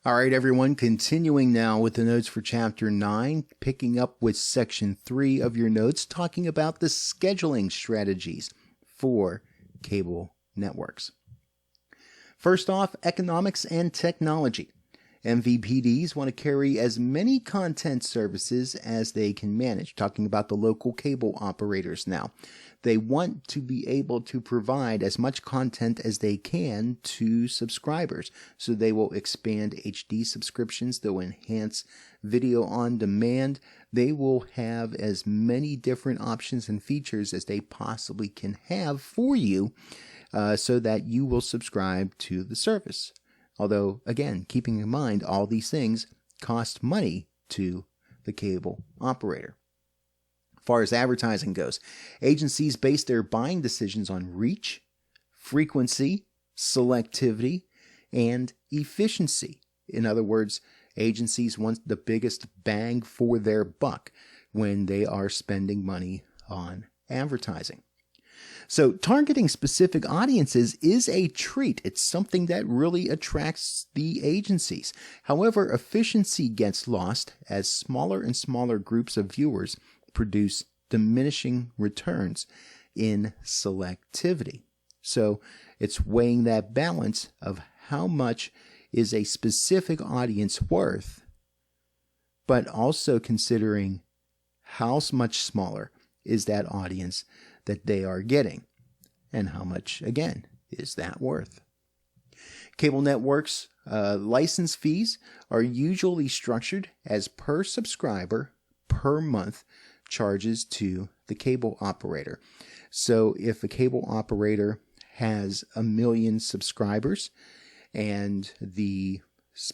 All right, everyone, continuing now with the notes for Chapter 9, picking up with Section 3 of your notes, talking about the scheduling strategies for cable networks. First off, economics and technology. MVPDs want to carry as many content services as they can manage. Talking about the local cable operators now. They want to be able to provide as much content as they can to subscribers. So they will expand HD subscriptions. They'll enhance video on demand. They will have as many different options and features as they possibly can have for you so that you will subscribe to the service. Although, again, keeping in mind all these things cost money to the cable operator. As far as advertising goes, agencies base their buying decisions on reach, frequency, selectivity, and efficiency. In other words, agencies want the biggest bang for their buck when they are spending money on advertising. So targeting specific audiences is a treat. It's something that really attracts the agencies. However, efficiency gets lost as smaller and smaller groups of viewers produce diminishing returns in selectivity. So it's weighing that balance of how much is a specific audience worth, but also considering how much smaller is that audience that they are getting, and how much, again, is that worth. Cable networks' license fees are usually structured as per subscriber per month charges to the cable operator. So if a cable operator has 1 million subscribers and the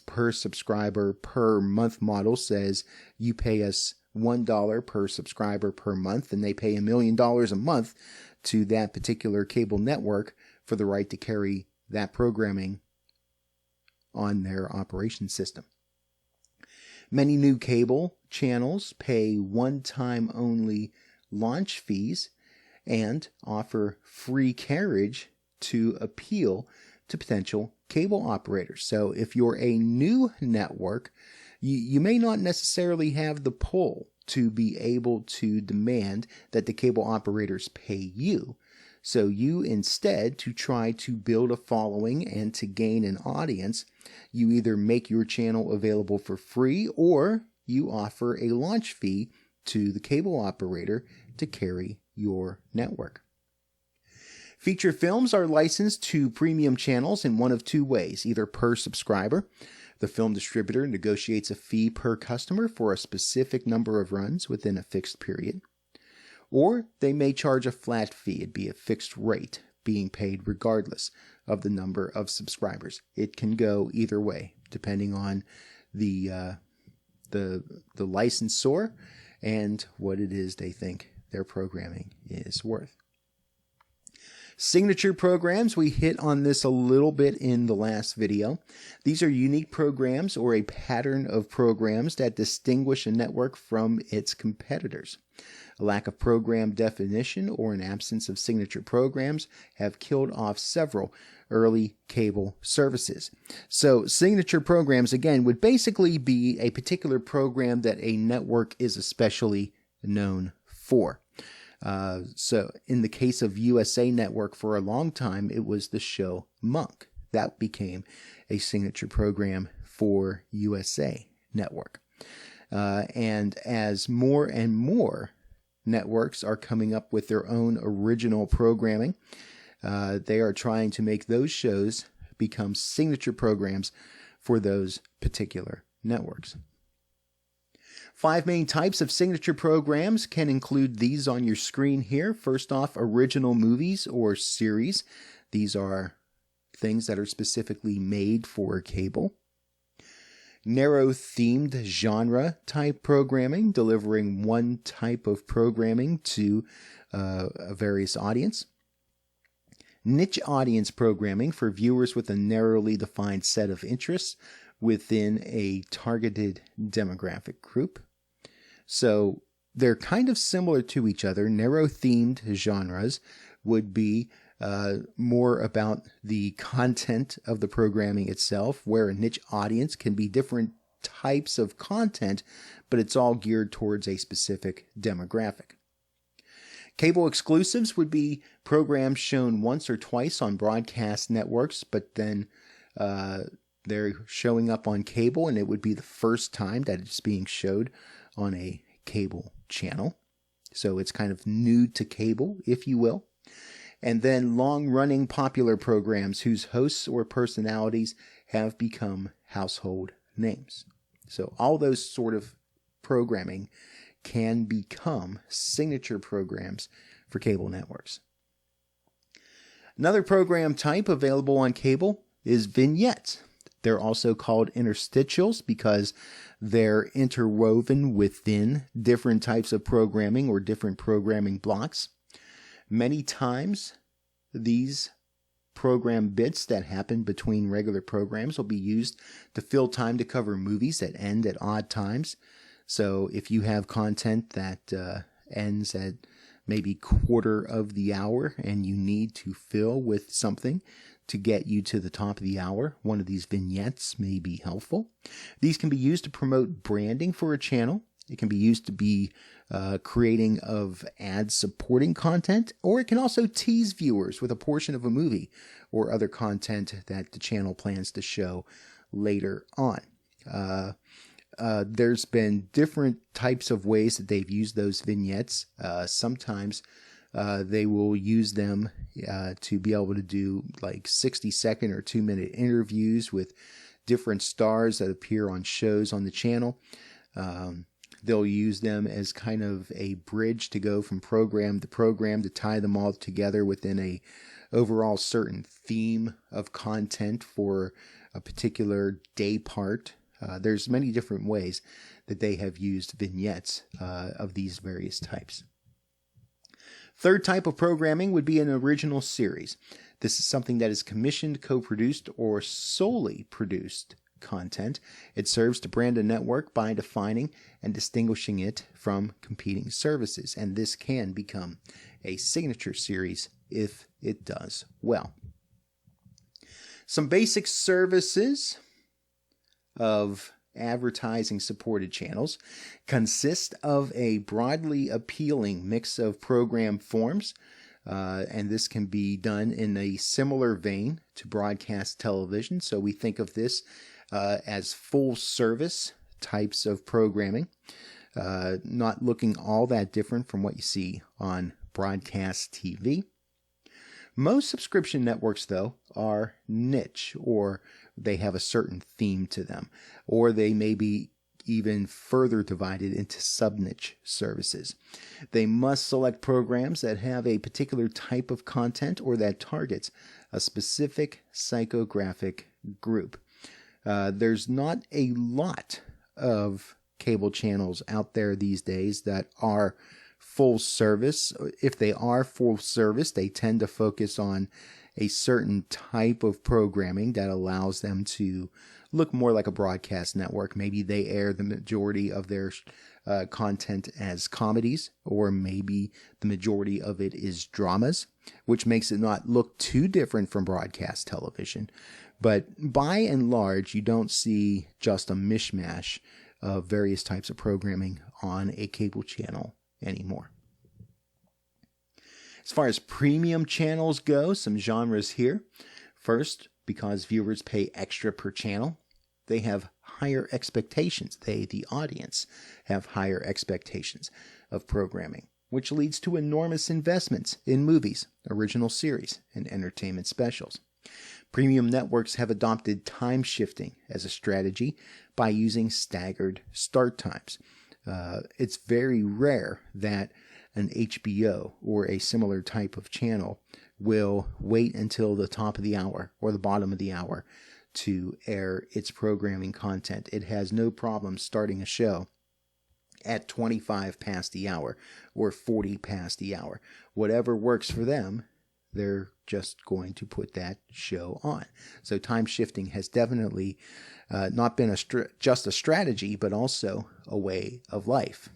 per subscriber per month model says you pay us $1 per subscriber per month, and they pay $1 million a month to that particular cable network for the right to carry that programming on their operation system. Many new cable channels pay one-time only launch fees and offer free carriage to appeal to potential cable operators. So if you're a new network, you may not necessarily have the pull to be able to demand that the cable operators pay you. So you instead, to try to build a following and to gain an audience, you either make your channel available for free or you offer a launch fee to the cable operator to carry your network. Feature films are licensed to premium channels in one of two ways, either per subscriber. The film distributor negotiates a fee per customer for a specific number of runs within a fixed period. Or they may charge a flat fee. It'd be a fixed rate being paid regardless of the number of subscribers. It can go either way, depending on the licensor and what it is they think their programming is worth. Signature programs, we hit on this a little bit in the last video. These are unique programs or a pattern of programs that distinguish a network from its competitors. A lack of program definition or an absence of signature programs have killed off several early cable services. So signature programs, again, would basically be a particular program that a network is especially known for. So in the case of USA Network, for a long time, it was the show Monk. That became a signature program for USA Network. And as more and more networks are coming up with their own original programming, they are trying to make those shows become signature programs for those particular networks. 5 main types of signature programs can include these on your screen here. First off, original movies or series. These are things that are specifically made for cable. Narrow-themed genre type programming, delivering one type of programming to a various audience. Niche audience programming for viewers with a narrowly defined set of interests within a targeted demographic group. So they're kind of similar to each other. Narrow-themed genres would be more about the content of the programming itself, where a niche audience can be different types of content, but it's all geared towards a specific demographic. Cable exclusives would be programs shown once or twice on broadcast networks, but then they're showing up on cable, and it would be the first time that it's being showed on a cable channel. So it's kind of new to cable, if you will. And then long-running popular programs whose hosts or personalities have become household names. So all those sort of programming can become signature programs for cable networks. Another program type available on cable is vignettes. They're also called interstitials because they're interwoven within different types of programming or different programming blocks. Many times, these program bits that happen between regular programs will be used to fill time to cover movies that end at odd times. So if you have content that ends at maybe quarter of the hour and you need to fill with something to get you to the top of the hour, one of these vignettes may be helpful. These can be used to promote branding for a channel. It can be used to be creating of ad-supporting content, or it can also tease viewers with a portion of a movie or other content that the channel plans to show later on. There's been different types of ways that they've used those vignettes. Sometimes they will use them to be able to do like 60-second or 2-minute interviews with different stars that appear on shows on the channel. They'll use them as kind of a bridge to go from program to program to tie them all together within a overall certain theme of content for a particular day part. There's many different ways that they have used vignettes of these various types. Third type of programming would be an original series. This is something that is commissioned, co-produced, or solely produced content. It serves to brand a network by defining and distinguishing it from competing services, and this can become a signature series if it does well. Some basic services of advertising supported channels consist of a broadly appealing mix of program forms, and this can be done in a similar vein to broadcast television. So we think of this as full service types of programming, not looking all that different from what you see on broadcast TV. Most subscription networks, though, are niche, or they have a certain theme to them, or they may be even further divided into sub-niche services. They must select programs that have a particular type of content or that targets a specific psychographic group. There's not a lot of cable channels out there these days that are full service. If they are full service, they tend to focus on a certain type of programming that allows them to look more like a broadcast network. Maybe they air the majority of their content as comedies, or maybe the majority of it is dramas, which makes it not look too different from broadcast television. But by and large, you don't see just a mishmash of various types of programming on a cable channel anymore. As far as premium channels go, some genres here. First, because viewers pay extra per channel, they have higher expectations. They, the audience, have higher expectations of programming, which leads to enormous investments in movies, original series, and entertainment specials. Premium networks have adopted time shifting as a strategy by using staggered start times. It's very rare that an HBO or a similar type of channel will wait until the top of the hour or the bottom of the hour to air its programming content. It has no problem starting a show at 25 past the hour or 40 past the hour. Whatever works for them, they're just going to put that show on. So time shifting has definitely not been just a strategy, but also a way of life.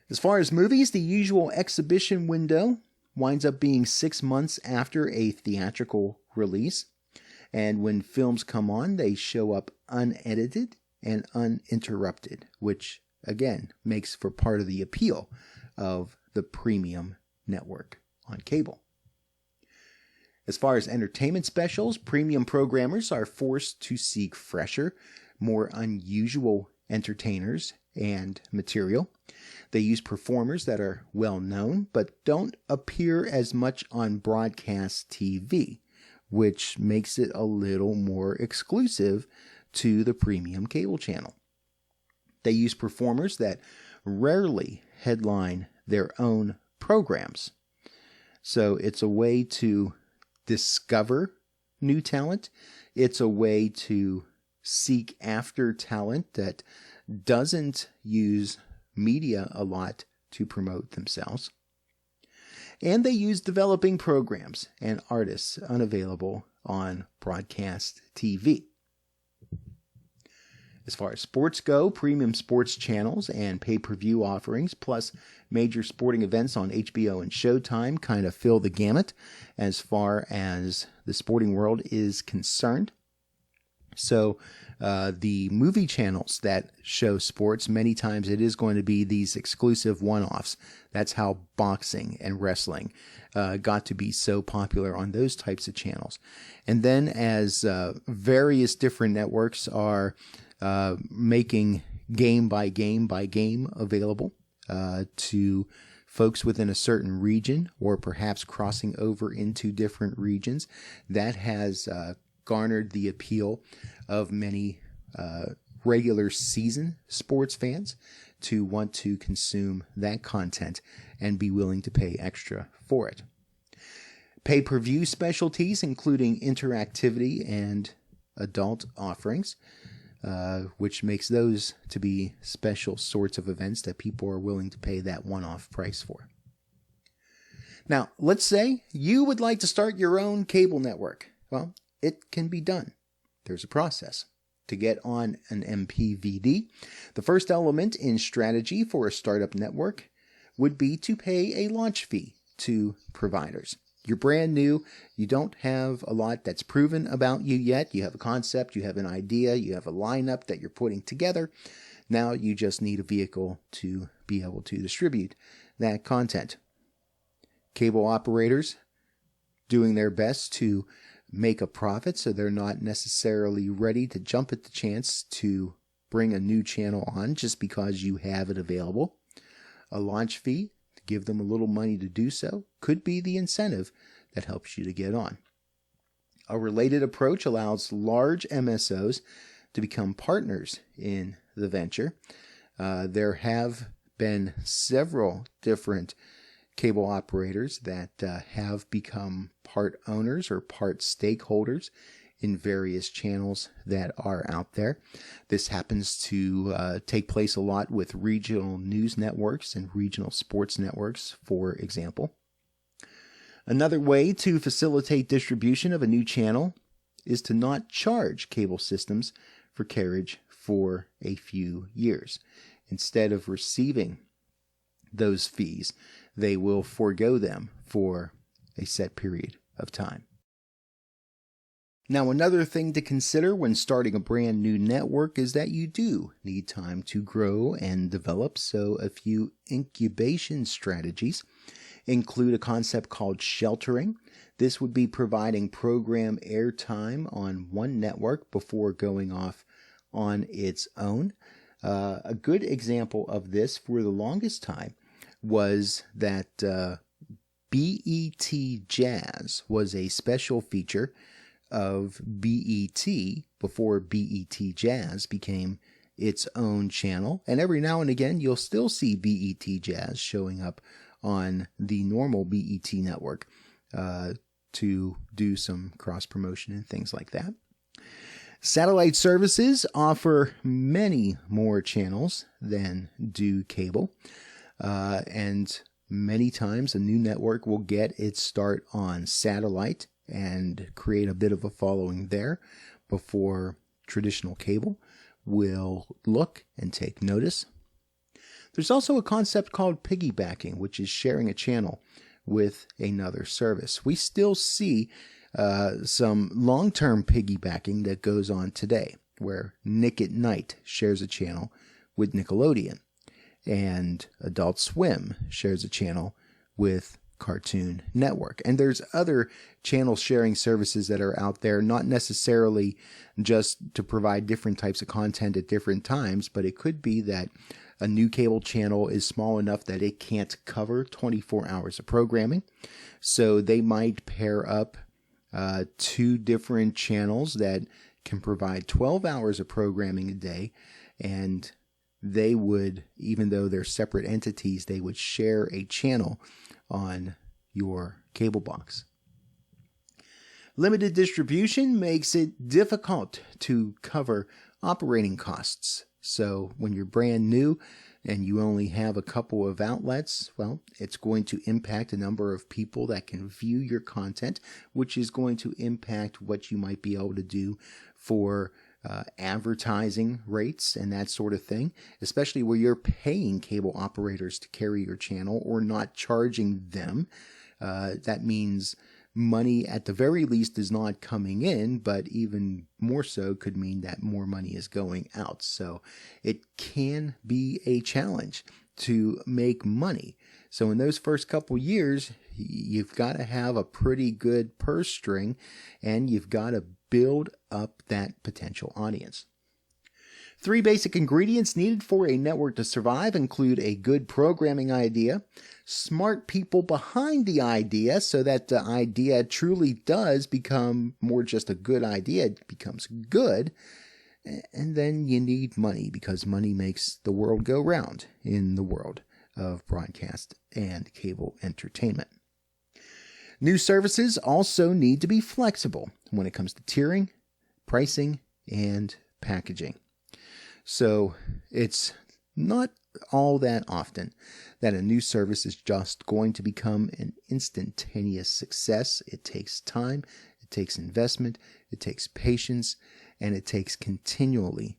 As far as movies, the usual exhibition window winds up being 6 months after a theatrical release. And when films come on, they show up unedited and uninterrupted, which again makes for part of the appeal of the premium network on cable. As far as entertainment specials, premium programmers are forced to seek fresher, more unusual entertainers and material. They use performers that are well known but don't appear as much on broadcast TV, which makes it a little more exclusive to the premium cable channel. They use performers that rarely headline their own programs. So it's a way to discover new talent. It's a way to seek after talent that doesn't use media a lot to promote themselves. And they use developing programs and artists unavailable on broadcast TV. As far as sports go, premium sports channels and pay-per-view offerings, plus major sporting events on HBO and Showtime kind of fill the gamut as far as the sporting world is concerned. So the movie channels that show sports, many times it is going to be these exclusive one-offs. That's how boxing and wrestling got to be so popular on those types of channels. And then as various different networks are making game by game available to folks within a certain region, or perhaps crossing over into different regions, that has garnered the appeal of many regular season sports fans to want to consume that content and be willing to pay extra for it. Pay-per-view specialties, including interactivity and adult offerings, which makes those to be special sorts of events that people are willing to pay that one-off price for. Now, let's say you would like to start your own cable network. Well, it can be done. There's a process. To get on an MPVD, the first element in strategy for a startup network would be to pay a launch fee to providers. You're brand new. You don't have a lot that's proven about you yet. You have a concept, you have an idea, you have a lineup that you're putting together. Now you just need a vehicle to be able to distribute that content. Cable operators doing their best to make a profit, so they're not necessarily ready to jump at the chance to bring a new channel on just because you have it available. A launch fee, to give them a little money to do so, could be the incentive that helps you to get on. A related approach allows large MSOs to become partners in the venture. There have been several different cable operators that have become part owners or part stakeholders in various channels that are out there. This happens to take place a lot with regional news networks and regional sports networks, for example. Another way to facilitate distribution of a new channel is to not charge cable systems for carriage for a few years. Instead of receiving those fees, they will forego them for a set period of time. Now, another thing to consider when starting a brand new network is that you do need time to grow and develop, so a few incubation strategies include a concept called sheltering. This would be providing program airtime on one network before going off on its own. A good example of this for the longest time was that BET Jazz was a special feature of BET before BET Jazz became its own channel. And every now and again, you'll still see BET Jazz showing up on the normal BET network to do some cross-promotion and things like that. Satellite services offer many more channels than do cable. And many times a new network will get its start on satellite and create a bit of a following there before traditional cable will look and take notice. There's also a concept called piggybacking, which is sharing a channel with another service. We still see some long-term piggybacking that goes on today, where Nick at Night shares a channel with Nickelodeon, and Adult Swim shares a channel with Cartoon Network. And there's other channel sharing services that are out there, not necessarily just to provide different types of content at different times, but it could be that a new cable channel is small enough that it can't cover 24 hours of programming. So they might pair up two different channels that can provide 12 hours of programming a day, and they would, even though they're separate entities, they would share a channel on your cable box. Limited distribution makes it difficult to cover operating costs. So when you're brand new and you only have a couple of outlets, well, it's going to impact the number of people that can view your content, which is going to impact what you might be able to do for advertising rates and that sort of thing, especially where you're paying cable operators to carry your channel or not charging them. That means money at the very least is not coming in, but even more so could mean that more money is going out. So it can be a challenge to make money. So in those first couple years, you've got to have a pretty good purse string, and you've got to build up that potential audience. 3 basic ingredients needed for a network to survive include a good programming idea, smart people behind the idea so that the idea truly does become more just a good idea, it becomes good, and then you need money, because money makes the world go round in the world of broadcast and cable entertainment. New services also need to be flexible when it comes to tiering, pricing, and packaging. So it's not all that often that a new service is just going to become an instantaneous success. It takes time, it takes investment, it takes patience, and it takes continually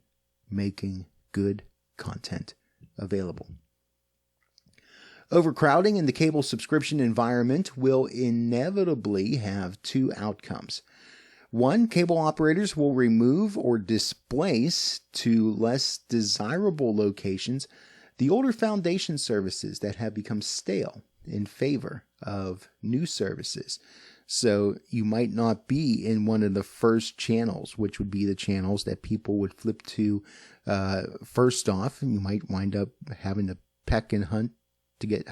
making good content available. Overcrowding in the cable subscription environment will inevitably have 2 outcomes. 1, cable operators will remove or displace to less desirable locations the older foundation services that have become stale in favor of new services. So you might not be in one of the first channels, which would be the channels that people would flip to first off, and you might wind up having to peck and hunt to get,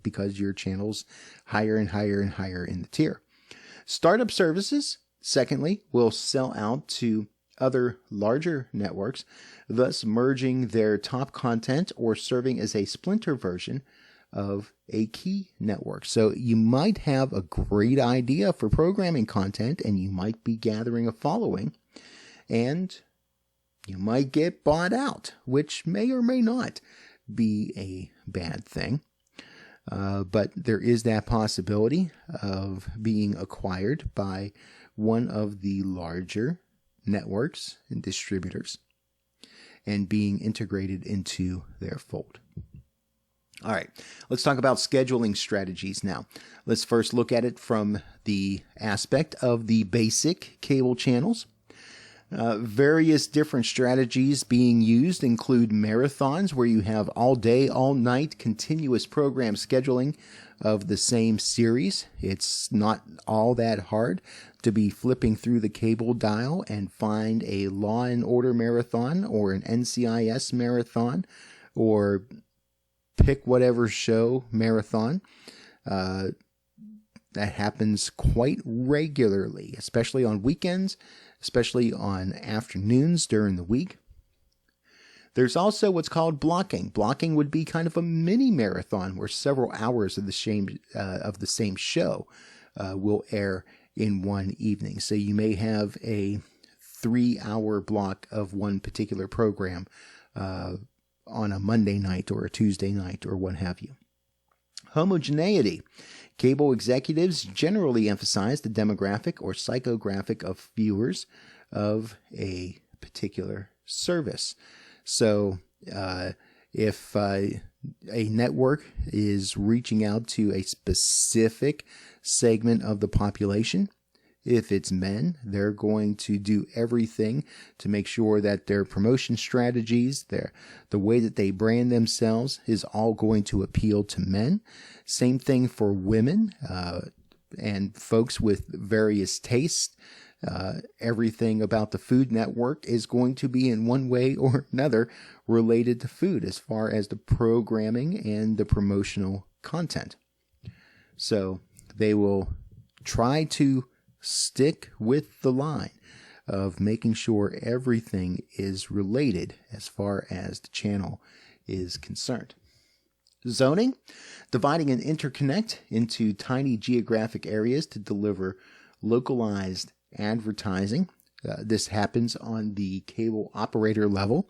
because your channel's higher and higher and higher in the tier. Startup services, secondly, will sell out to other larger networks, thus merging their top content or serving as a splinter version of a key network. So you might have a great idea for programming content, and you might be gathering a following, and you might get bought out, which may or may not be a bad thing. But there is that possibility of being acquired by one of the larger networks and distributors and being integrated into their fold. All right, let's talk about scheduling strategies now. Let's first look at it from the aspect of the basic cable channels. Various different strategies being used include marathons, where you have all day, all night, continuous program scheduling of the same series. It's not all that hard to be flipping through the cable dial and find a Law and Order marathon or an NCIS marathon or pick whatever show marathon. That happens quite regularly, especially on weekends, especially on afternoons during the week. There's also what's called blocking. Blocking would be kind of a mini marathon where several hours of the same show will air in one evening. So you may have a 3-hour block of one particular program on a Monday night or a Tuesday night or what have you. Homogeneity. Cable executives generally emphasize the demographic or psychographic of viewers of a particular service. So if a network is reaching out to a specific segment of the population. If it's men, they're going to do everything to make sure that their promotion strategies, the way that they brand themselves is all going to appeal to men. Same thing for women and folks with various tastes. Everything about the Food Network is going to be in one way or another related to food as far as the programming and the promotional content. So they will try to stick with the line of making sure everything is related as far as the channel is concerned. Zoning, dividing and interconnect into tiny geographic areas to deliver localized advertising. This happens on the cable operator level,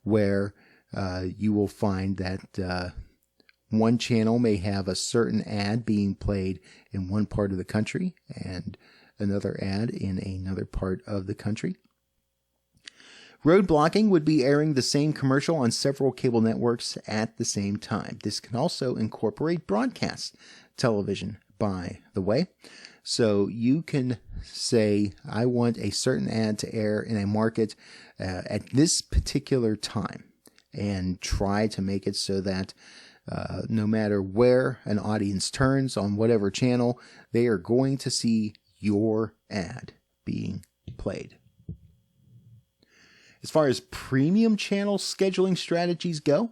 where you will find that one channel may have a certain ad being played in one part of the country and another ad in another part of the country. Road blocking would be airing the same commercial on several cable networks at the same time. This can also incorporate broadcast television, by the way. So you can say, I want a certain ad to air in a market at this particular time, and try to make it so that no matter where an audience turns on whatever channel, they are going to see your ad being played. As far as premium channel scheduling strategies go,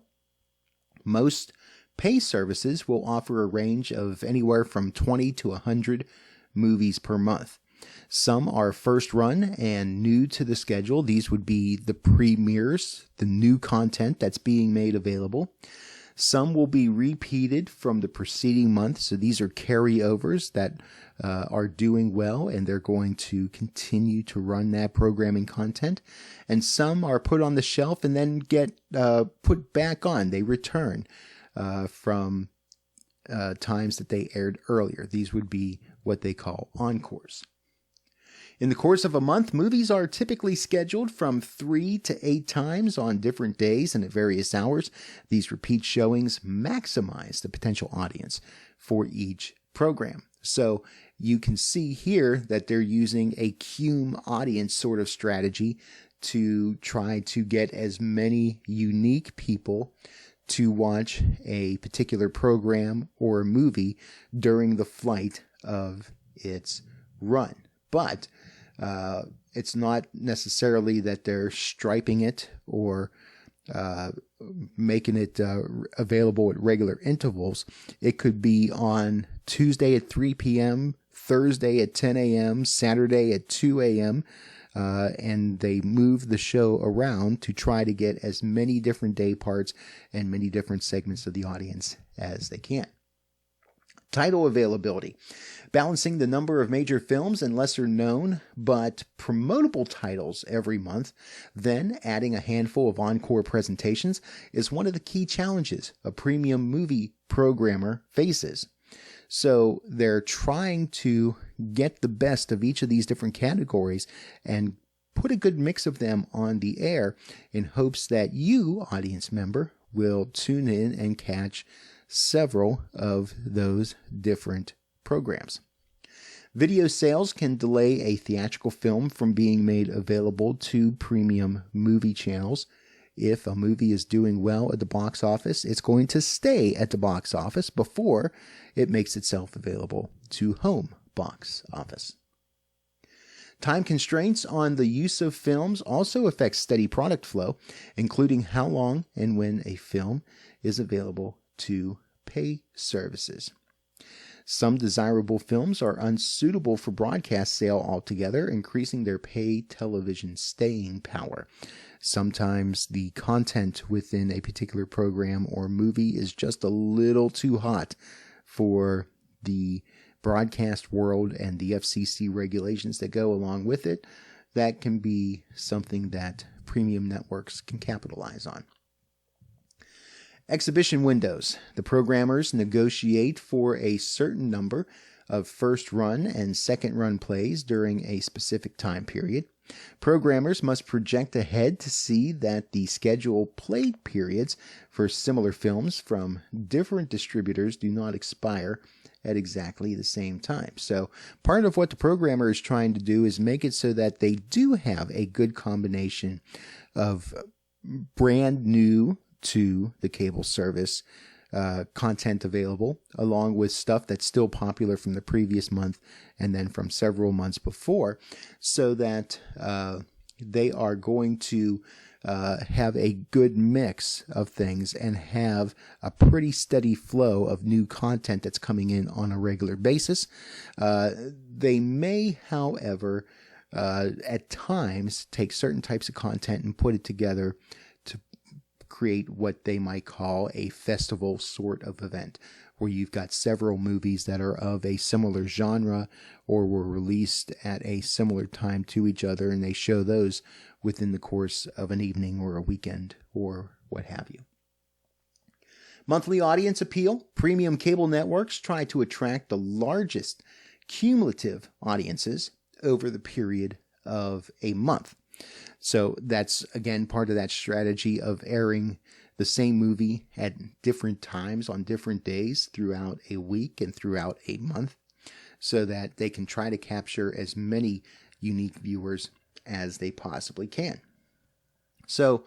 most pay services will offer a range of anywhere from 20 to 100 movies per month. Some are first run and new to the schedule. These would be the premieres, the new content that's being made available. Some will be repeated from the preceding month. So these are carryovers that are doing well, and they're going to continue to run that programming content. And some are put on the shelf and then get put back on. They return from times that they aired earlier. These would be what they call encores. In the course of a month, movies are typically scheduled from 3 to 8 times on different days and at various hours. These repeat showings maximize the potential audience for each program. So you can see here that they're using a cume audience sort of strategy to try to get as many unique people to watch a particular program or a movie during the flight of its run. But it's not necessarily that they're striping it or making it available at regular intervals. It could be on Tuesday at 3 p.m., Thursday at 10 a.m., Saturday at 2 a.m., and they move the show around to try to get as many different day parts and many different segments of the audience as they can. Title availability. Balancing the number of major films and lesser known but promotable titles every month, then adding a handful of encore presentations is one of the key challenges a premium movie programmer faces. So they're trying to get the best of each of these different categories and put a good mix of them on the air in hopes that you, audience member, will tune in and catch several of those different programs. Video sales can delay a theatrical film from being made available to premium movie channels. If a movie is doing well at the box office, it's going to stay at the box office before it makes itself available to home box office. Time constraints on the use of films also affect steady product flow, including how long and when a film is available to pay services. Some desirable films are unsuitable for broadcast sale altogether, increasing their pay television staying power. Sometimes the content within a particular program or movie is just a little too hot for the broadcast world and the FCC regulations that go along with it. That can be something that premium networks can capitalize on. Exhibition windows. The programmers negotiate for a certain number of first run and second run plays during a specific time period. Programmers must project ahead to see that the scheduled played periods for similar films from different distributors do not expire at exactly the same time. So part of what the programmer is trying to do is make it so that they do have a good combination of brand new to the cable service content available, along with stuff that's still popular from the previous month and then from several months before, so that they are going to have a good mix of things and have a pretty steady flow of new content that's coming in on a regular basis. They may, however, at times take certain types of content and put it together to create what they might call a festival sort of event, where you've got several movies that are of a similar genre or were released at a similar time to each other, and they show those within the course of an evening or a weekend or what have you. Monthly audience appeal. Premium cable networks try to attract the largest cumulative audiences over the period of a month. So that's, again, part of that strategy of airing the same movie at different times on different days throughout a week and throughout a month, so that they can try to capture as many unique viewers as they possibly can. So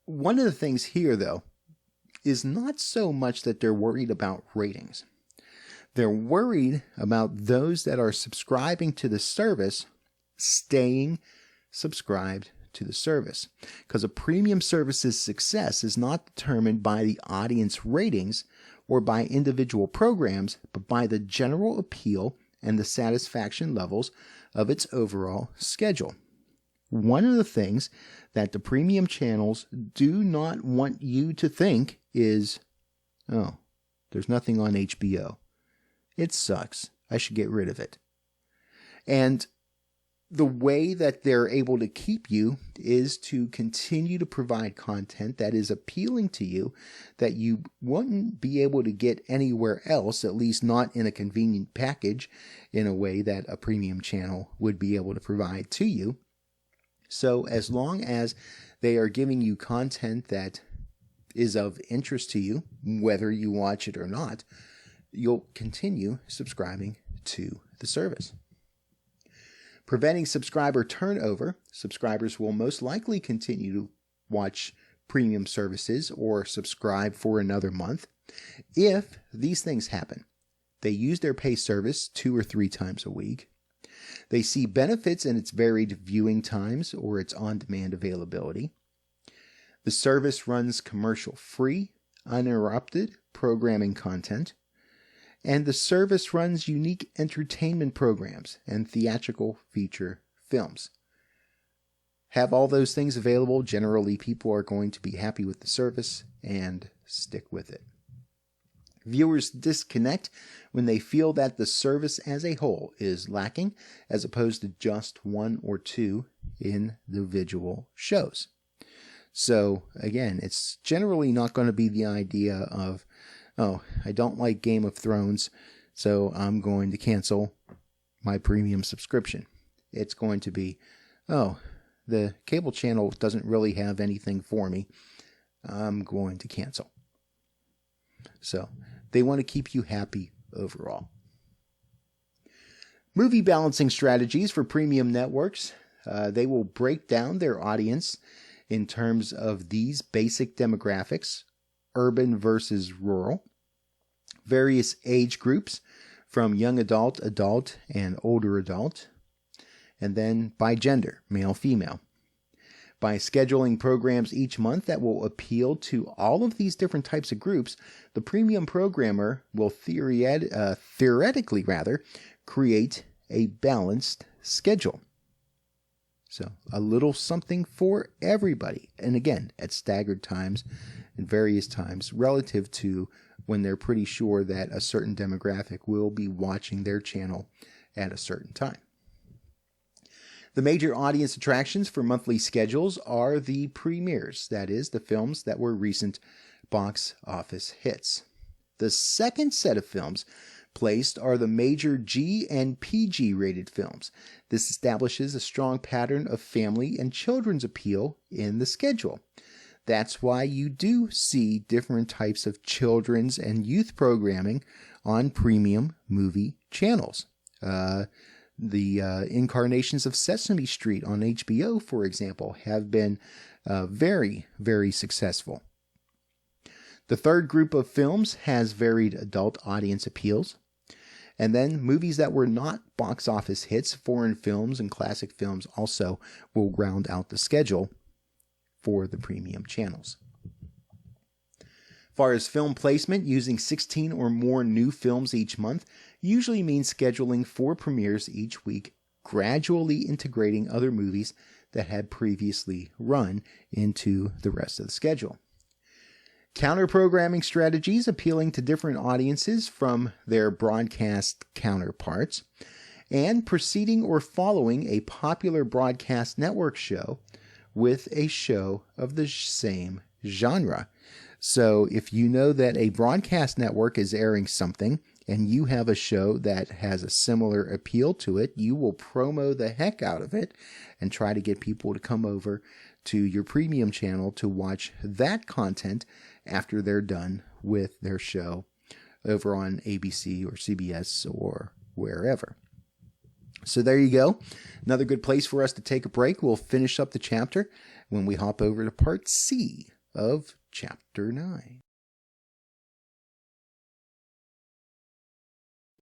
one of the things here, though, is not so much that they're worried about ratings. They're worried about those that are subscribing to the service staying subscribed to the service, because a premium service's success is not determined by the audience ratings or by individual programs, but by the general appeal and the satisfaction levels of its overall schedule. One of the things that the premium channels do not want you to think is, oh, there's nothing on HBO. It sucks. I should get rid of it. And the way that they're able to keep you is to continue to provide content that is appealing to you, that you wouldn't be able to get anywhere else, at least not in a convenient package in a way that a premium channel would be able to provide to you. So as long as they are giving you content that is of interest to you, whether you watch it or not, you'll continue subscribing to the service. Preventing subscriber turnover. Subscribers will most likely continue to watch premium services or subscribe for another month if these things happen. They use their pay service 2 or 3 times a week. They see benefits in its varied viewing times or its on-demand availability. The service runs commercial-free, uninterrupted programming content. And the service runs unique entertainment programs and theatrical feature films. Have all those things available, generally people are going to be happy with the service and stick with it. Viewers disconnect when they feel that the service as a whole is lacking, as opposed to just 1 or 2 individual shows. So again, it's generally not going to be the idea of, oh, I don't like Game of Thrones, so I'm going to cancel my premium subscription. It's going to be, oh, the cable channel doesn't really have anything for me. I'm going to cancel. So they want to keep you happy overall. Movie balancing strategies for premium networks. They will break down their audience in terms of these basic demographics: urban versus rural, various age groups from young adult, adult, and older adult, and then by gender, male, female. By scheduling programs each month that will appeal to all of these different types of groups, the premium programmer will theoretically create a balanced schedule. So a little something for everybody. And again, at staggered times and various times relative to when they're pretty sure that a certain demographic will be watching their channel at a certain time. The major audience attractions for monthly schedules are the premieres, that is, the films that were recent box office hits. The second set of films placed are the major G and PG rated films. This establishes a strong pattern of family and children's appeal in the schedule. That's why you do see different types of children's and youth programming on premium movie channels. The incarnations of Sesame Street on HBO, for example, have been very, very successful. The third group of films has varied adult audience appeals. And then movies that were not box office hits, foreign films and classic films also will round out the schedule for the premium channels. As far as film placement, using 16 or more new films each month usually means scheduling 4 premieres each week, gradually integrating other movies that had previously run into the rest of the schedule. Counter-programming strategies appealing to different audiences from their broadcast counterparts, and preceding or following a popular broadcast network show with a show of the same genre. So if you know that a broadcast network is airing something and you have a show that has a similar appeal to it, you will promo the heck out of it and try to get people to come over to your premium channel to watch that content after they're done with their show over on ABC or CBS or wherever. So there you go. Another good place for us to take a break. We'll finish up the chapter when we hop over to part C of chapter 9.